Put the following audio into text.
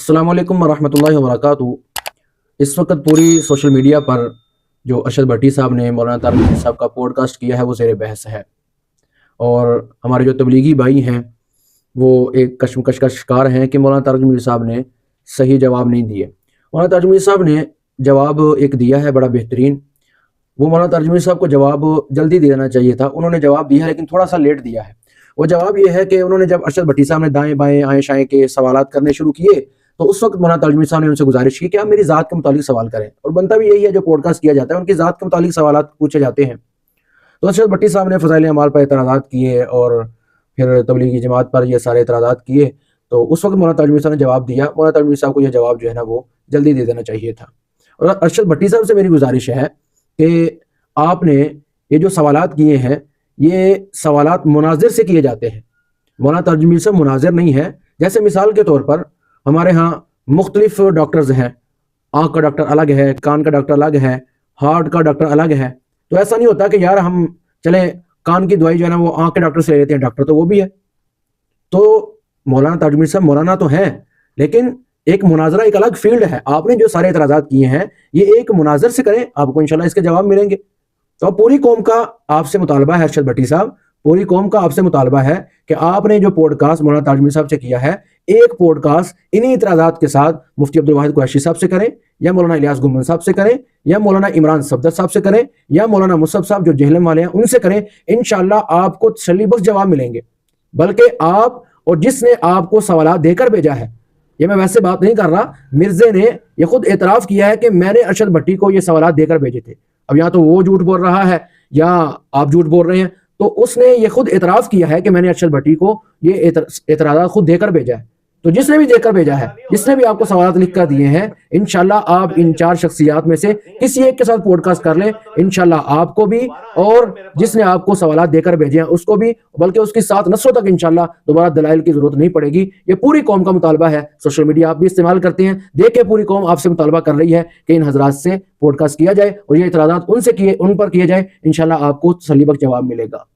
अस्सलाम वालेकुम वरहमतुल्लाहि वबरकातुहू। इस वक्त पूरी सोशल मीडिया पर जो अरशद भट्टी साहब ने मौलाना तारिक रमील साहब का पॉडकास्ट किया है वो ज़ेर बहस है, और हमारे जो तबलीगी भाई हैं वो एक कशमकश का शिकार हैं कि मौलाना तारिक रमील साहब ने सही जवाब नहीं दिए। मौलाना तारिक रमील साहब ने जवाब एक दिया है बड़ा बेहतरीन। वो मौलाना तारिक रमील साहब को जवाब जल्दी देना चाहिए था, उन्होंने जवाब दिया लेकिन थोड़ा सा लेट दिया है। वो जवाब ये है कि उन्होंने जब अरशद भट्टी साहब ने दाएं बाएं आए शाएं के सवालात करने शुरू किए तो उस वक्त मौलाना तारिक रमील साहब ने उनसे गुजारिश की कि आप मेरी ज़ात के मुतालिक सवाल करें, और बनता भी यही है, जो पॉडकास्ट किया जाता है उनकी ज़ात के मुतालिक सवालात पूछे जाते हैं। तो अरशद भट्टी साहब ने फ़ज़ाइल अमाल पर एतराज़ात किए और फिर तबलीगी जमात पर ये सारे एतराज़ात किए। तो उस वक्त मौलाना तारिक रमील साहब ने जवाब दिया। मौलाना तारिक रमील साहब को यह जवाब जो है ना वो जल्दी दे देना चाहिए था। और अरशद भट्टी साहब से मेरी गुजारिश है कि आपने ये जो सवालात किए हैं ये सवालात मुनाज़िर से किए जाते हैं। मौलाना तारिक रमील साहब मुनाज़िर नहीं है। जैसे मिसाल के तौर पर हमारे यहाँ मुख्तलिफ डॉक्टर्स हैं, आँख का डॉक्टर अलग है, कान का डॉक्टर अलग है, हार्ट का डॉक्टर अलग है। तो ऐसा नहीं होता कि यार हम चलें कान की दवाई जो है ना वो आँख के डॉक्टर से ले लेते हैं, डॉक्टर तो वो भी है। तो मौलाना तारिक रमील साहब मौलाना तो हैं, लेकिन एक मुनाजरा एक अलग फील्ड है। आपने जो सारे एतराज़ात किए हैं ये एक मुनाजर से करें, आपको इंशाल्लाह इसके जवाब मिलेंगे। तो पूरी कौम का आपसे मुतालबा है, अरशद भट्टी साहब, पूरी कौम का आपसे मुतालबा है कि आपने जो पॉडकास्ट मौलाना तारिक रमील साहब से किया है, एक पॉडकास्ट इन्हीं इतराज़ात के साथ मुफ्ती अब्दुल वाहिद कुरैशी साहब से करें, या मौलाना इलियास गुलमन साहब से करें, या मौलाना इमरान सफदर साहब से करें, या मौलाना मुसब साहब जो जहलम वाले हैं उनसे करें। इंशाल्लाह आपको तसल्ली बख्श जवाब मिलेंगे। बल्कि आप और जिसने आपको सवाल देकर भेजा है, ये मैं वैसे बात नहीं कर रहा, मिर्जे ने ये खुद एतराफ़ किया है कि मैंने अरशद भट्टी को ये सवाल देकर भेजे थे। अब या तो वो झूठ बोल रहा है या आप झूठ बोल रहे हैं। तो उसने ये खुद एतराफ़ किया है कि मैंने अरशद भट्टी को ये एतराज़ात खुद देकर भेजा है। तो जिसने भी देकर भेजा है, जिसने भी आपको सवाल लिख कर दिए हैं, इंशाल्लाह आप इन 4 शख्सियात में से किसी एक के साथ पॉडकास्ट कर लें, इंशाल्लाह आपको भी और जिसने आपको सवाल देकर भेजे हैं उसको भी, बल्कि उसकी 7 नस्लों तक इंशाल्लाह दोबारा दलाइल की जरूरत नहीं पड़ेगी। ये पूरी कौम का मुतालबा है। सोशल मीडिया आप भी इस्तेमाल करते हैं, देखे पूरी कौम आपसे मुतालबा कर रही है कि इन हजरात से पॉडकास्ट किया जाए और ये इतराज़ात उनसे किए, उन पर किए जाए। इंशाल्लाह आपको तसल्ली बख्श जवाब मिलेगा।